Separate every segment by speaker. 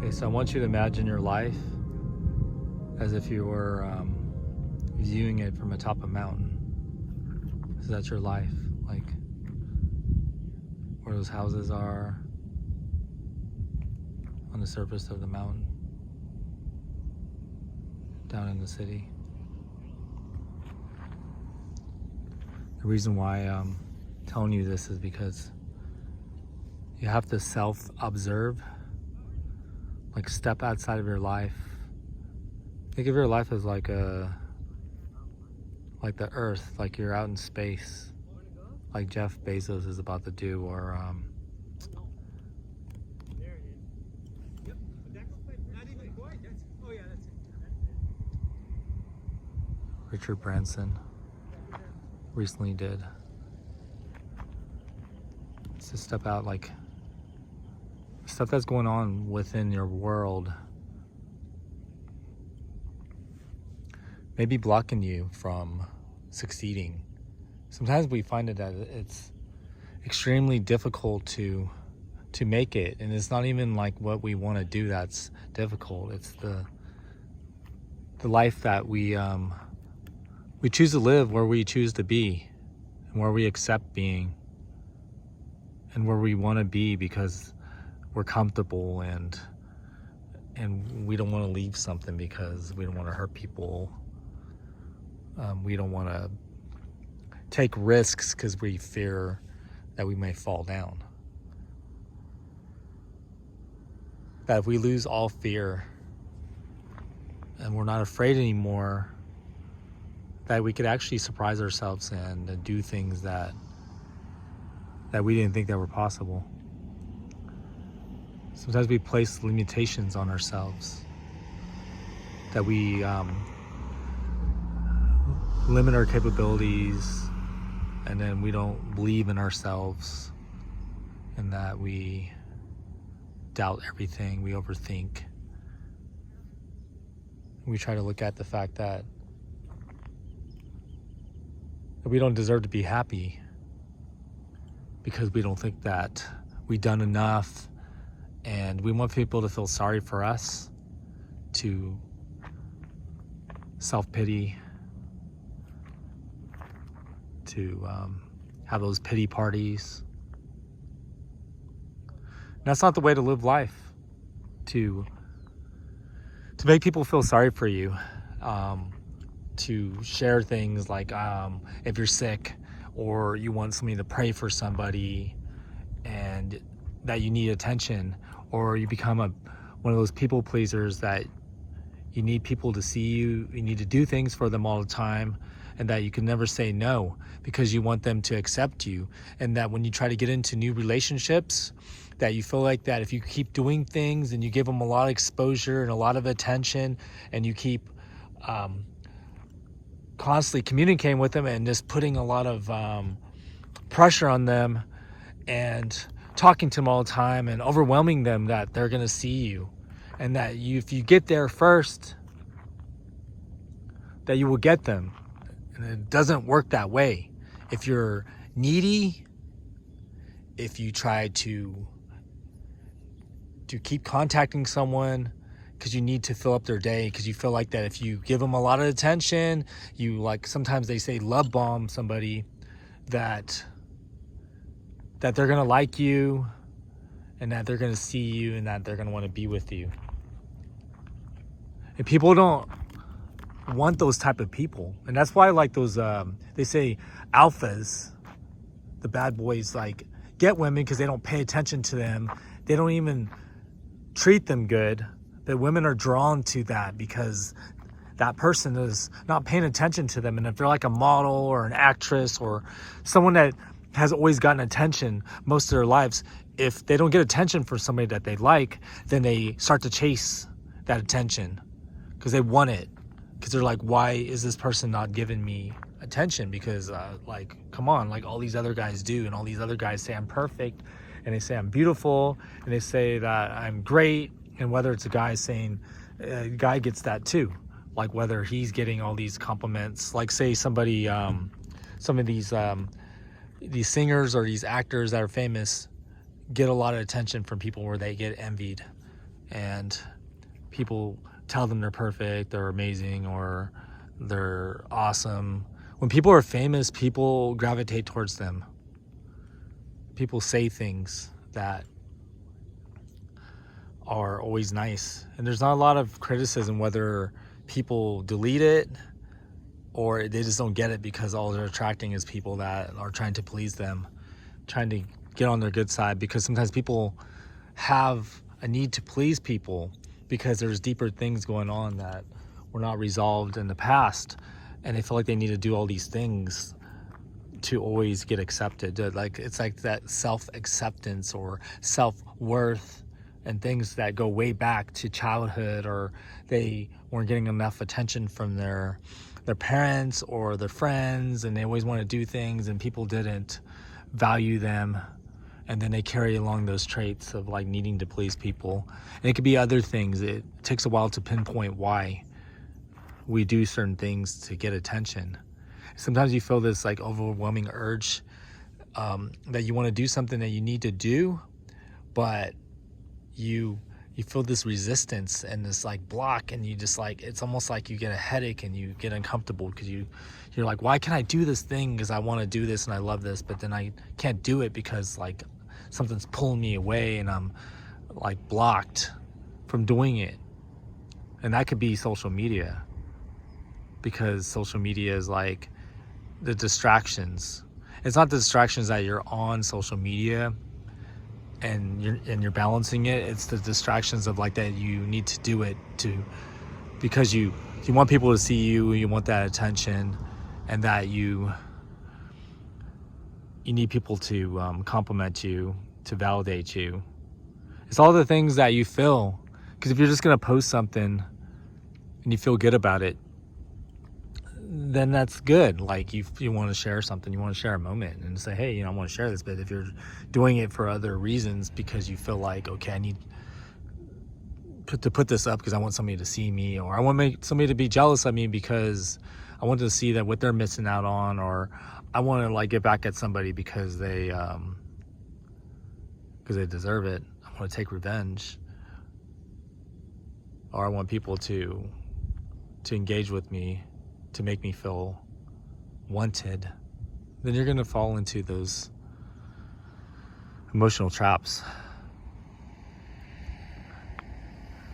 Speaker 1: Okay, so I want you to imagine your life as if you were viewing it from atop a mountain. So that's your life, like where those houses are on the surface of the mountain, down in the city. The reason why I'm telling you this is because you have to self-observe, like step outside of your life. Think of your life as like the earth, like you're out in space, like Jeff Bezos is about to do, or Richard Branson recently did. It's to step out, like stuff that's going on within your world maybe blocking you from succeeding. Sometimes we find that it's extremely difficult to make it, and it's not even like what we want to do that's difficult. It's the life that we choose to live, where we choose to be, and where we accept being, and where we want to be because we're comfortable, and we don't want to leave something because we don't want to hurt people. We don't want to take risks because we fear that we may fall down. That if we lose all fear and we're not afraid anymore, that we could actually surprise ourselves and do things that we didn't think that were possible. Sometimes we place limitations on ourselves, that we limit our capabilities, and then we don't believe in ourselves, and that we doubt everything, we overthink. We try to look at the fact that we don't deserve to be happy because we don't think that we've done enough, and we want people to feel sorry for us, to self-pity, to have those pity parties. And that's not the way to live life, to make people feel sorry for you, to share things like if you're sick or you want somebody to pray for somebody and that you need attention, or you become one of those people pleasers that you need people to see you, you need to do things for them all the time, and that you can never say no because you want them to accept you. And that when you try to get into new relationships, that you feel like that if you keep doing things and you give them a lot of exposure and a lot of attention, and you keep constantly communicating with them and just putting a lot of pressure on them and talking to them all the time and overwhelming them, that they're going to see you, and that if you get there first, that you will get them. And it doesn't work that way. If you're needy, if you try to keep contacting someone because you need to fill up their day, because you feel like that if you give them a lot of attention, you, like sometimes they say love bomb somebody, that they're going to like you, and that they're going to see you, and that they're going to want to be with you. And people don't want those type of people. And that's why, like those they say alphas, the bad boys, like get women because they don't pay attention to them, they don't even treat them good. That women are drawn to that because that person is not paying attention to them. And if they're like a model or an actress or someone that has always gotten attention most of their lives, if they don't get attention from somebody that they like, then they start to chase that attention because they want it. Because they're like, why is this person not giving me attention? Because like, come on, like all these other guys do, and all these other guys say I'm perfect, and they say I'm beautiful, and they say that I'm great. And whether it's a guy saying, a guy gets that too, like whether he's getting all these compliments, like say somebody, some of these singers or these actors that are famous get a lot of attention from people where they get envied, and people tell them they're perfect, they're amazing, or they're awesome. When people are famous, people gravitate towards them. People say things that are always nice, and there's not a lot of criticism whether people delete it or they just don't get it, because all they're attracting is people that are trying to please them, trying to get on their good side, because sometimes people have a need to please people because there's deeper things going on that were not resolved in the past, and they feel like they need to do all these things to always get accepted. Like, it's like that self-acceptance or self-worth and things that go way back to childhood, or they weren't getting enough attention from their parents or their friends, and they always want to do things and people didn't value them, and then they carry along those traits of like needing to please people. And it could be other things. It takes a while to pinpoint why we do certain things to get attention. Sometimes you feel this like overwhelming urge that you want to do something that you need to do, but you feel this resistance and this like block, and you just like, it's almost like you get a headache and you get uncomfortable because you're like, why can't I do this thing? Because I want to do this and I love this, but then I can't do it because like something's pulling me away and I'm like blocked from doing it. And that could be social media, because social media is like the distractions. It's not the distractions that you're on social media and you're balancing it. It's the distractions of like that you need to do it because you want people to see you, you want that attention, and that you need people to compliment you, to validate you. It's all the things that you feel, because if you're just gonna post something and you feel good about it, then that's good. Like you want to share something, you want to share a moment and say, hey, I want to share this. But if you're doing it for other reasons, because you feel like, okay, I need to put this up because I want somebody to see me, or I want somebody to be jealous of me because I want to see that what they're missing out on, or I want to like get back at somebody because they deserve it. I want to take revenge, or I want people to engage with me, to make me feel wanted. Then you're going to fall into those emotional traps.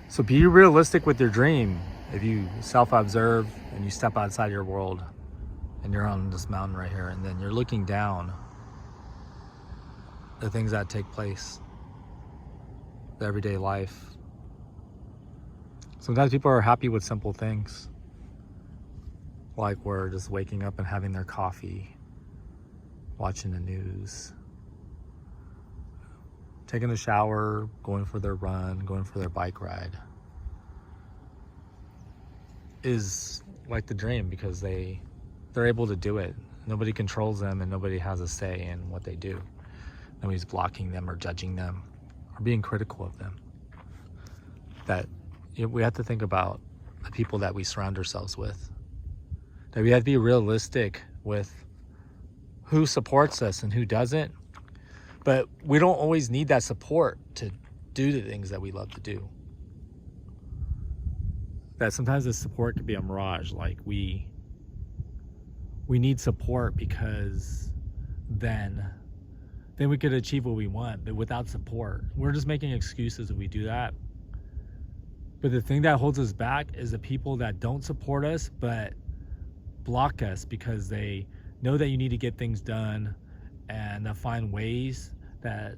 Speaker 1: So be realistic with your dream. If you self-observe and you step outside your world and you're on this mountain right here, and then you're looking down the things that take place, the everyday life. Sometimes people are happy with simple things, like we're just waking up and having their coffee, watching the news, taking a shower, going for their run, going for their bike ride, is like the dream, because they're able to do it. Nobody controls them and nobody has a say in what they do. Nobody's blocking them or judging them or being critical of them. That we have to think about the people that we surround ourselves with. That we have to be realistic with who supports us and who doesn't. But we don't always need that support to do the things that we love to do. That sometimes the support could be a mirage. Like we need support because then we could achieve what we want. But without support, we're just making excuses if we do that. But the thing that holds us back is the people that don't support us but block us, because they know that you need to get things done, and they'll find ways that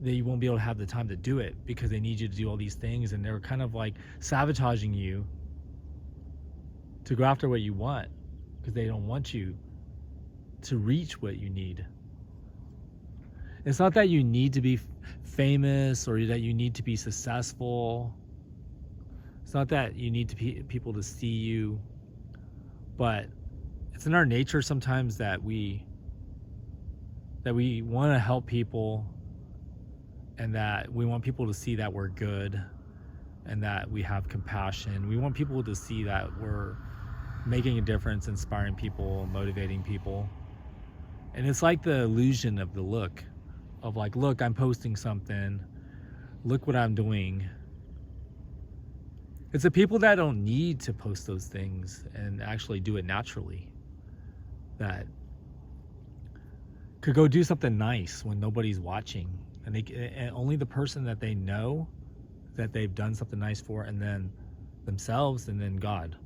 Speaker 1: you won't be able to have the time to do it because they need you to do all these things, and they're kind of like sabotaging you to go after what you want, because they don't want you to reach what you need. It's not that you need to be famous or that you need to be successful. It's not that you need people to see you, but it's in our nature sometimes that we want to help people, and that we want people to see that we're good and that we have compassion. We want people to see that we're making a difference, inspiring people, motivating people. And it's like the illusion of the look of like, look, I'm posting something, look what I'm doing, It's the people that don't need to post those things and actually do it naturally, that could go do something nice when nobody's watching, and only the person that they know that they've done something nice for, and then themselves, and then God.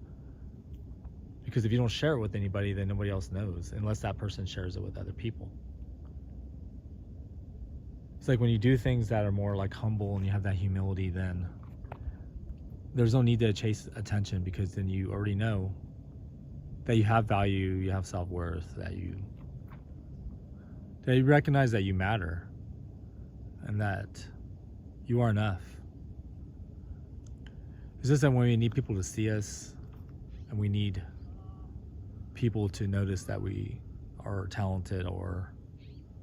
Speaker 1: Because if you don't share it with anybody, then nobody else knows, unless that person shares it with other people. It's like when you do things that are more like humble and you have that humility, then there's no need to chase attention, because then you already know that you have value, you have self-worth, that you recognize that you matter and that you are enough. It's just that when we need people to see us, and we need people to notice that we are talented, or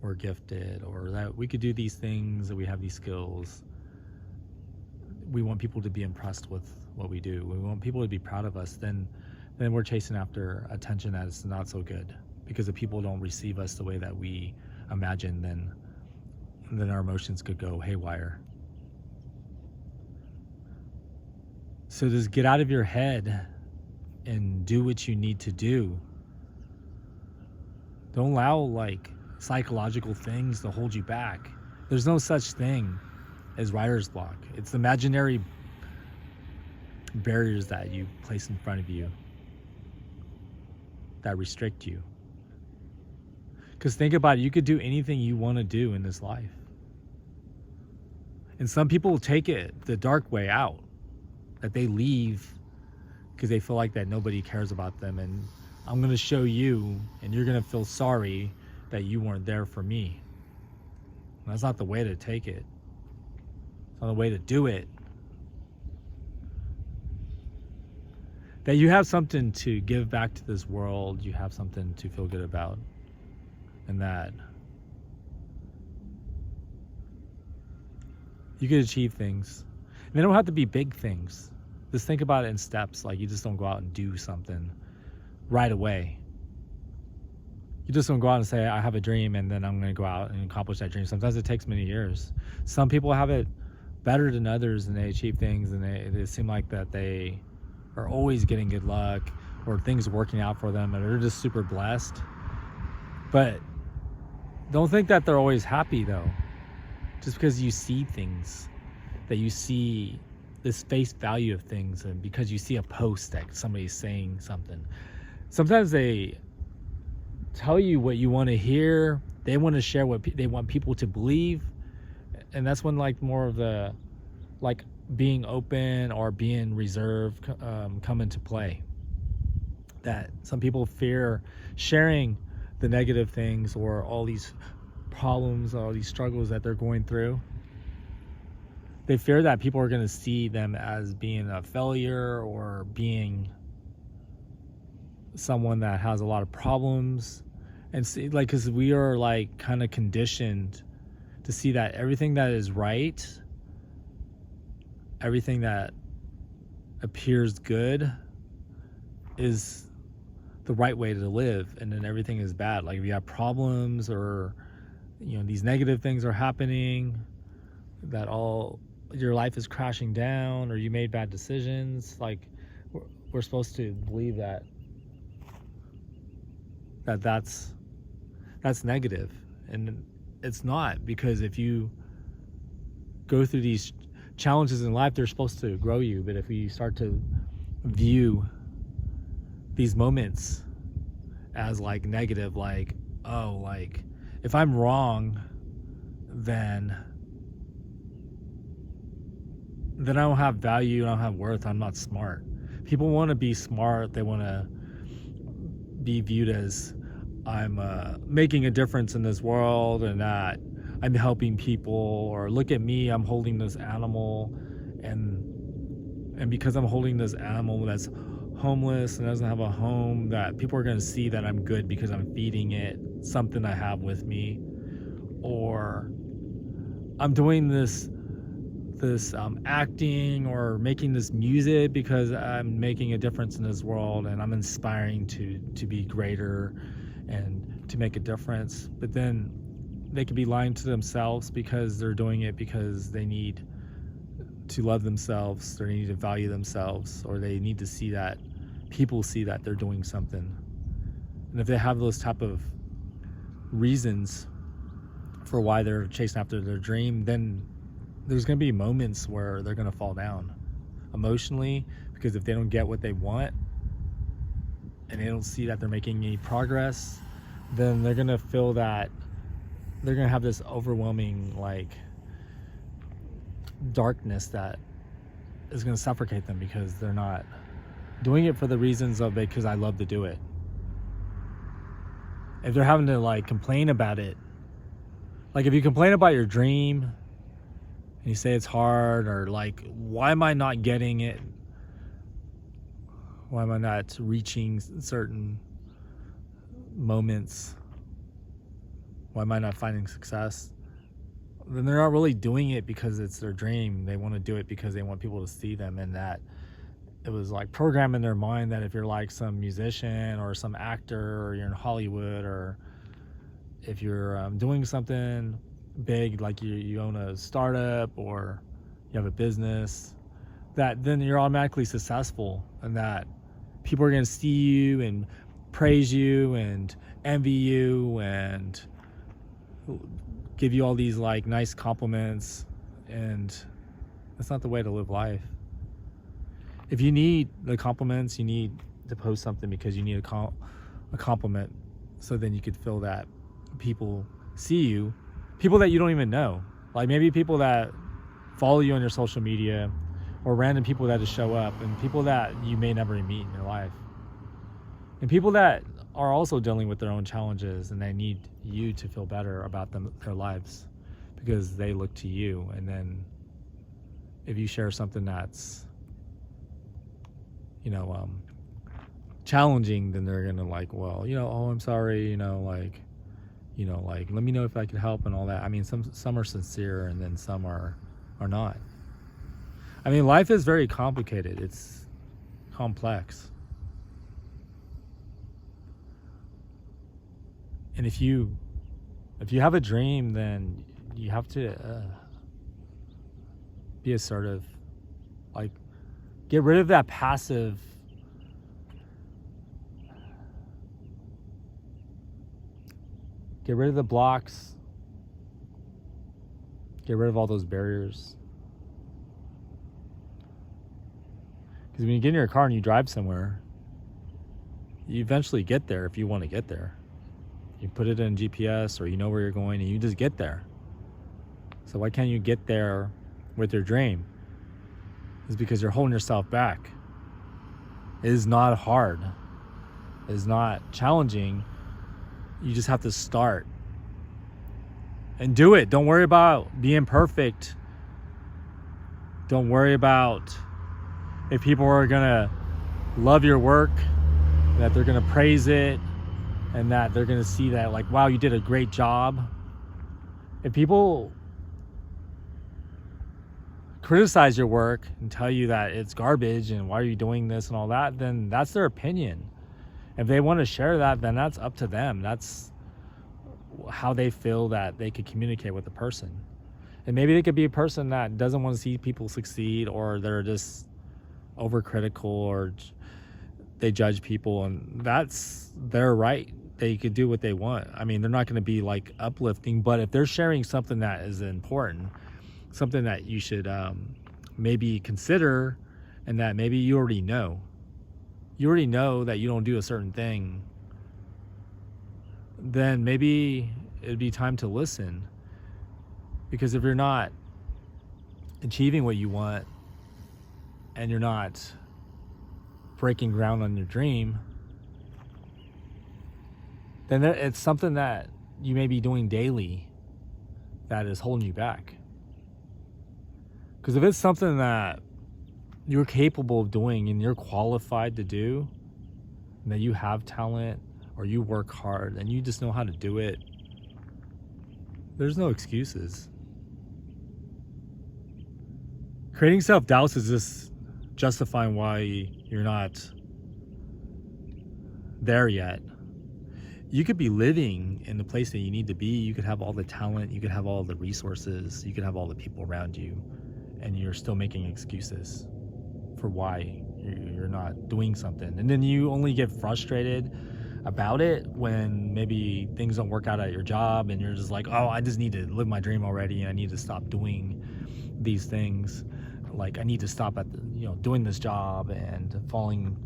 Speaker 1: we're gifted, or that we could do these things, that we have these skills, we want people to be impressed with what we do, we want people to be proud of us, then we're chasing after attention that is not so good. Because if people don't receive us the way that we imagine, then our emotions could go haywire. So just get out of your head and do what you need to do. Don't allow like psychological things to hold you back. There's no such thing as writer's block. It's imaginary barriers that you place in front of you that restrict you. Because think about it, you could do anything you want to do in this life. And some people will take it the dark way out, that they leave because they feel like that nobody cares about them, and I'm going to show you, and you're going to feel sorry that you weren't there for me. And that's not the way to take it. It's not the way to do it. That you have something to give back to this world, you have something to feel good about, and that you could achieve things. And they don't have to be big things. Just think about it in steps. Like, you just don't go out and do something right away. You just don't go out and say, I have a dream, and then I'm going to go out and accomplish that dream. Sometimes it takes many years. Some people have it better than others, and they achieve things, and they seem like that they are always getting good luck, or things working out for them, and they're just super blessed. But don't think that they're always happy, though. Just because you see things, that you see this face value of things, and because you see a post that somebody's saying something. Sometimes they tell you what you want to hear. They want to share what they want people to believe. And that's when like more of the like being open or being reserved come into play. That some people fear sharing the negative things, or all these problems, all these struggles that they're going through. They fear that people are going to see them as being a failure, or being someone that has a lot of problems. And see, like, because we are like kind of conditioned to see that everything that is right, everything that appears good, is the right way to live, and then everything is bad. Like, if you have problems, or these negative things are happening, that all your life is crashing down, or you made bad decisions, like we're supposed to believe that's negative. And it's not, because if you go through these challenges in life, they're supposed to grow you. But if you start to view these moments as like negative, like, oh, like if I'm wrong, then I don't have value, I don't have worth, I'm not smart. People want to be smart, they want to be viewed as, I'm making a difference in this world, and that I'm helping people, or look at me, I'm holding this animal, and because I'm holding this animal that's homeless and doesn't have a home, that people are going to see that I'm good because I'm feeding it something I have with me. Or I'm doing this acting or making this music because I'm making a difference in this world, and I'm inspiring to be greater and to make a difference. But then they could be lying to themselves, because they're doing it because they need to love themselves, or they need to value themselves, or they need to see that people see that they're doing something. And if they have those type of reasons for why they're chasing after their dream, then there's going to be moments where they're going to fall down emotionally, because if they don't get what they want and they don't see that they're making any progress, then they're going to feel that they're going to have this overwhelming like darkness that is going to suffocate them, because they're not doing it for the reasons of it because I love to do it. If they're having to like complain about it, like if you complain about your dream and you say it's hard, or like, why am I not getting it? Why am I not reaching certain moments? Why am I not finding success? Then they're not really doing it because it's their dream. They want to do it because they want people to see them, and that it was like programmed in their mind that if you're like some musician or some actor, or you're in Hollywood, or if you're doing something big, like you own a startup or you have a business, that then you're automatically successful, and that people are going to see you and praise you and envy you and give you all these like nice compliments. And that's not the way to live life. If you need the compliments, you need to post something because you need a compliment, so then you could feel that people see you, people that you don't even know, like maybe people that follow you on your social media, or random people that just show up, and people that you may never meet in your life, and people that are also dealing with their own challenges, and they need you to feel better about their lives because they look to you. And then if you share something that's challenging, then they're gonna like, well, oh, I'm sorry, like let me know if I can help and all that. I mean, some are sincere, and then some are not. I mean, life is very complicated. It's complex. And if you have a dream, then you have to be assertive. Like, get rid of that passive get rid of the blocks. Get rid of all those barriers. Because when you get in your car and you drive somewhere, you eventually get there if you want to get there. You put it in GPS, or you know where you're going, and you just get there. So why can't you get there with your dream? It's because you're holding yourself back. It is not hard. It is not challenging. You just have to start and do it. Don't worry about being perfect. Don't worry about if people are gonna love your work, that they're gonna praise it, and that they're gonna see that like, wow, you did a great job. If people criticize your work and tell you that it's garbage and why are you doing this and all that, then that's their opinion. If they want to share that, then that's up to them. That's how they feel that they could communicate with the person. And maybe they could be a person that doesn't want to see people succeed, or they're just overcritical, or they judge people, and that's their right. They could do what they want. I mean, they're not going to be like uplifting, but if they're sharing something that is important, something that you should maybe consider, and that maybe you already know that you don't do a certain thing, then maybe it'd be time to listen. Because if you're not achieving what you want, and you're not breaking ground on your dream, then it's something that you may be doing daily that is holding you back. Because if it's something that you're capable of doing and you're qualified to do, and that you have talent, or you work hard and you just know how to do it, there's no excuses. Creating self-doubts is just justifying why you're not there yet. You could be living in the place that you need to be. You could have all the talent, you could have all the resources, you could have all the people around you, and you're still making excuses for why you're not doing something. And then you only get frustrated about it when maybe things don't work out at your job and you're just like, oh, I just need to live my dream already, and I need to stop doing these things. Like, I need to stop at doing this job and falling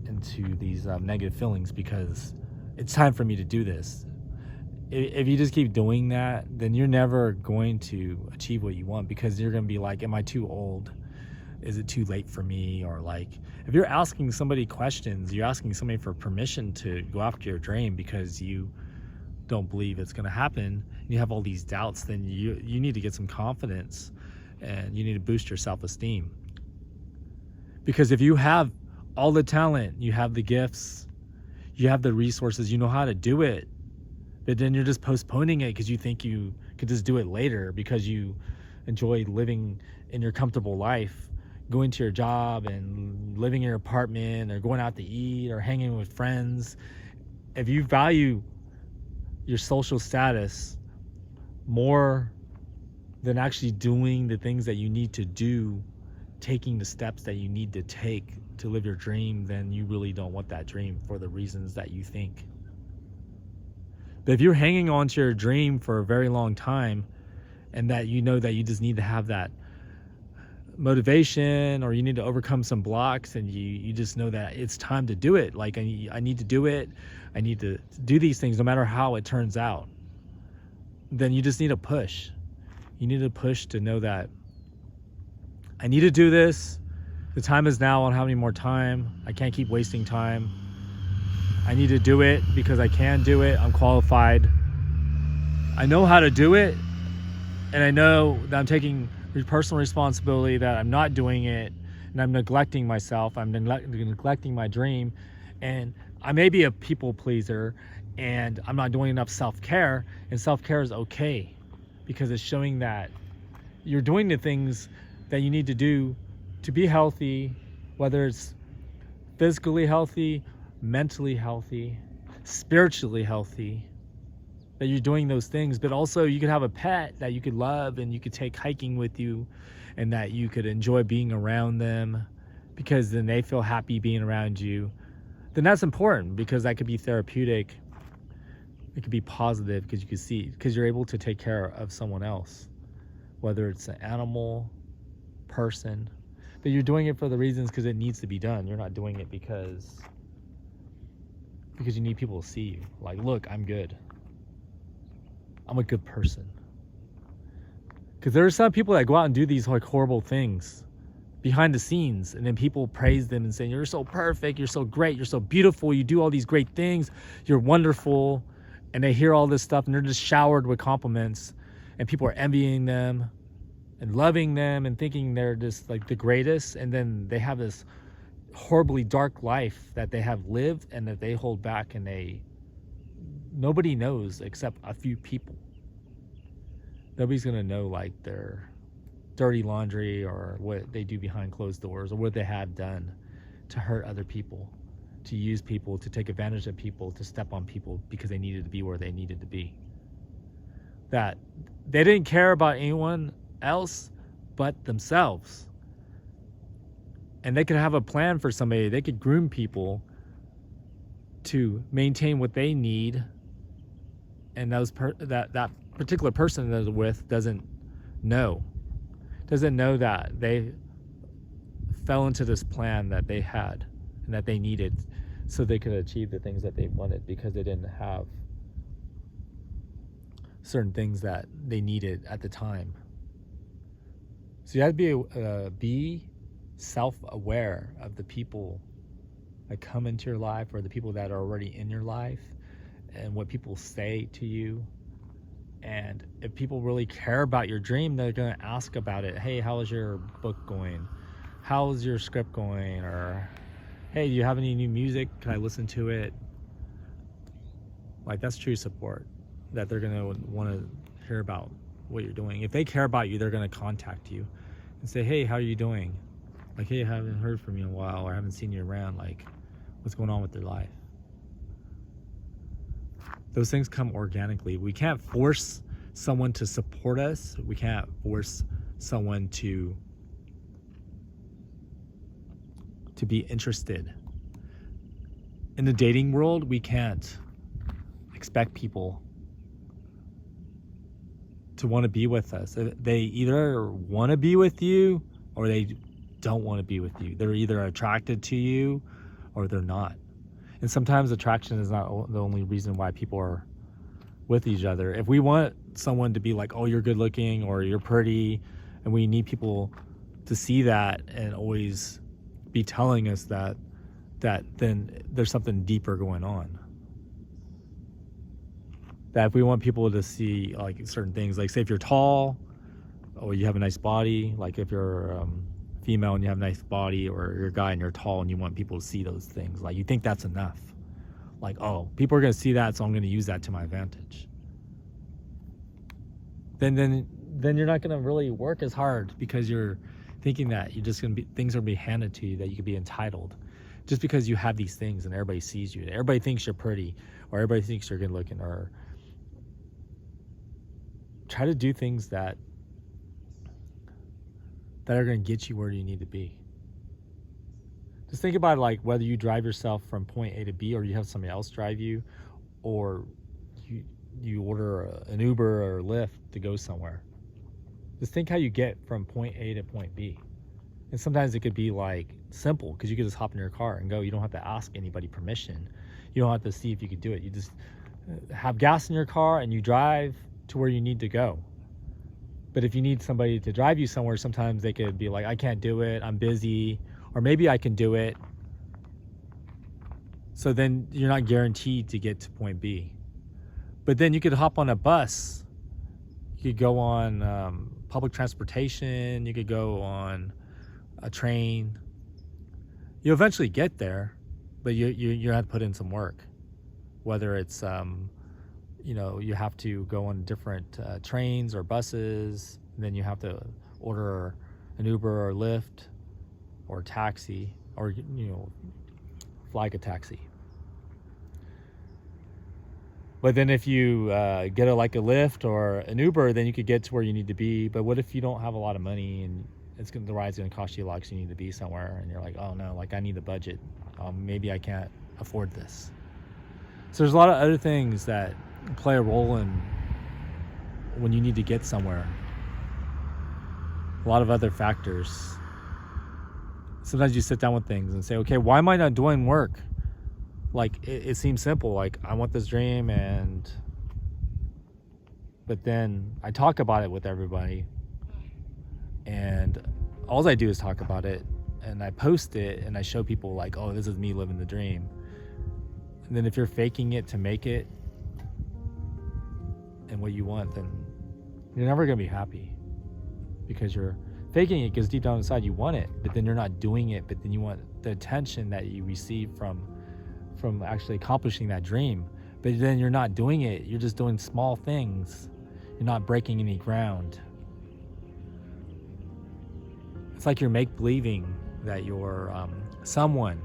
Speaker 1: into these negative feelings because it's time for me to do this. If you just keep doing that, then you're never going to achieve what you want, because you're going to be like, am I too old? Is it too late for me? Or like, if you're asking somebody questions, you're asking somebody for permission to go after your dream because you don't believe it's going to happen, and you have all these doubts, then you need to get some confidence, and you need to boost your self-esteem. Because if you have all the talent, you have the gifts, you have the resources, you know how to do it, but then you're just postponing it because you think you could just do it later because you enjoy living in your comfortable life, going to your job and living in your apartment, or going out to eat, or hanging with friends. If you value your social status more than actually doing the things that you need to do, taking the steps that you need to take to live your dream, then you really don't want that dream for the reasons that you think. But if you're hanging on to your dream for a very long time, and that you know that you just need to have that motivation, or you need to overcome some blocks, and you just know that it's time to do it. Like, I need to do it. I need to do these things no matter how it turns out. Then you just need to push. You need to push to know that I need to do this. The time is now. I don't have any more time. I can't keep wasting time. I need to do it because I can do it. I'm qualified. I know how to do it. And I know that I'm taking personal responsibility that I'm not doing it, and I'm neglecting myself. I'm neglecting my dream. And I may be a people pleaser, and I'm not doing enough self-care. And self-care is okay, because it's showing that you're doing the things that you need to do to be healthy, whether it's physically healthy, mentally healthy, spiritually healthy, that you're doing those things. But also you could have a pet that you could love, and you could take hiking with you, and that you could enjoy being around them, because then they feel happy being around you. Then that's important, because that could be therapeutic. It could be positive, because you're able to take care of someone else, whether it's an animal, person. But you're doing it for the reasons because it needs to be done. You're not doing it because you need people to see you. Like, look, I'm good. I'm a good person. Because there are some people that go out and do these like horrible things behind the scenes, and then people praise them and say, you're so perfect, you're so great, you're so beautiful, you do all these great things, you're wonderful. And they hear all this stuff, and they're just showered with compliments, and people are envying them and loving them and thinking they're just like the greatest. And then they have this horribly dark life that they have lived, and that they hold back, and nobody knows except a few people. Nobody's gonna know like their dirty laundry, or what they do behind closed doors, or what they have done to hurt other people, to use people, to take advantage of people, to step on people because they needed to be where they needed to be. That they didn't care about anyone else but themselves. And they could have a plan for somebody. They could groom people to maintain what they need, and that particular person that they're with doesn't know that they fell into this plan that they had and that they needed, so they could achieve the things that they wanted, because they didn't have certain things that they needed at the time. So you have to be self-aware of the people that come into your life, or the people that are already in your life, and what people say to you. And if people really care about your dream, they're going to ask about it. Hey, how is your book going? How's your script going? Or, hey, do you have any new music? Can I listen to it? Like, that's true support, that they're going to want to hear about what you're doing. If they care about you, they're going to contact you and say, hey, how are you doing? Like, hey, I haven't heard from you in a while, or I haven't seen you around. Like, what's going on with their life? Those things come organically. We can't force someone to support us. We can't force someone to to be interested. In the dating world, we can't expect people to want to be with us. They either want to be with you or they don't want to be with you. They're either attracted to you or they're not. And sometimes attraction is not the only reason why people are with each other. If we want someone to be like, oh, you're good looking or you're pretty, and we need people to see that and always be telling us that then there's something deeper going on. That if we want people to see like certain things, like say if you're tall or you have a nice body, like if you're female and you have a nice body, or you're a guy and you're tall and you want people to see those things, like you think that's enough. Like, oh, people are going to see that, so I'm going to use that to my advantage. Then you're not going to really work as hard because you're thinking that you're just going to be, things are going to be handed to you, that you could be entitled just because you have these things and everybody sees you. Everybody thinks you're pretty, or everybody thinks you're good looking, or try to do things that are going to get you where you need to be. Just think about it, like whether you drive yourself from point A to B, or you have somebody else drive you, or you order an Uber or Lyft to go somewhere. Just think how you get from point A to point B. And sometimes it could be like simple, because you could just hop in your car and go. You don't have to ask anybody permission. You don't have to see if you could do it. You just have gas in your car and you drive to where you need to go. But if you need somebody to drive you somewhere, sometimes they could be like, I can't do it, I'm busy, or maybe I can do it. So then you're not guaranteed to get to point B. But then you could hop on a bus. You could go on public transportation. You could go on a train. You eventually get there, but you have to put in some work. Whether it's you have to go on different trains or buses. Then you have to order an Uber or Lyft or taxi, or flag a taxi. But then if you get a Lyft or an Uber, then you could get to where you need to be. But what if you don't have a lot of money and the ride's going to cost you a lot because you need to be somewhere, and you're like, oh no, I need a budget. Maybe I can't afford this. So there's a lot of other things that play a role in when you need to get somewhere. A lot of other factors. Sometimes you sit down with things and say, okay, why am I not doing work? Like it seems simple, like I want this dream, but then I talk about it with everybody, and all I do is talk about it, and I post it and I show people like, oh, this is me living the dream. And then if you're faking it to make it and what you want, then you're never gonna be happy, because you're faking it because deep down inside you want it, but then you're not doing it. But then you want the attention that you receive from actually accomplishing that dream, but then you're not doing it. You're just doing small things. You're not breaking any ground. It's like you're make-believing that you're someone,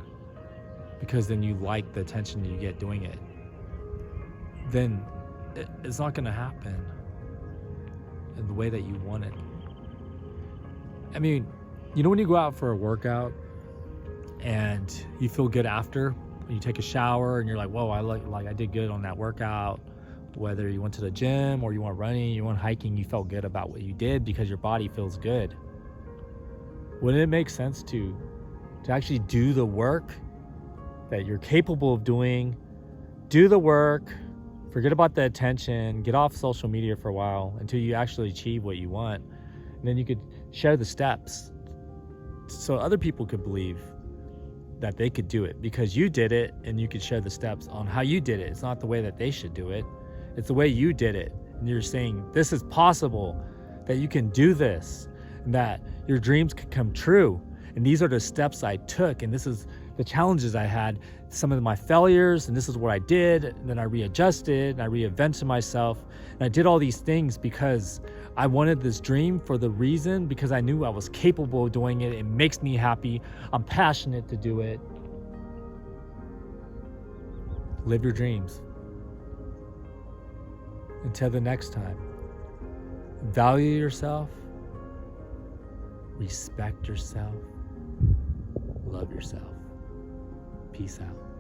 Speaker 1: because then you like the attention you get doing it. Then it's not going to happen in the way that you want it. I mean, when you go out for a workout and you feel good after, you take a shower and you're like, whoa, I did good on that workout. Whether you went to the gym or you went running, you went hiking, you felt good about what you did because your body feels good. Wouldn't it make sense to actually do the work that you're capable of doing? Do the work, forget about the attention, get off social media for a while until you actually achieve what you want. And then you could share the steps so other people could believe that they could do it because you did it, and you could share the steps on how you did it. It's not the way that they should do it. It's the way you did it. And you're saying this is possible, that you can do this, and that your dreams could come true. And these are the steps I took, and this is the challenges I had, some of my failures, and this is what I did. And then I readjusted, and I reinvented myself. And I did all these things because I wanted this dream, for the reason, because I knew I was capable of doing it. It makes me happy. I'm passionate to do it. Live your dreams. Until the next time, value yourself, respect yourself, love yourself. Peace out.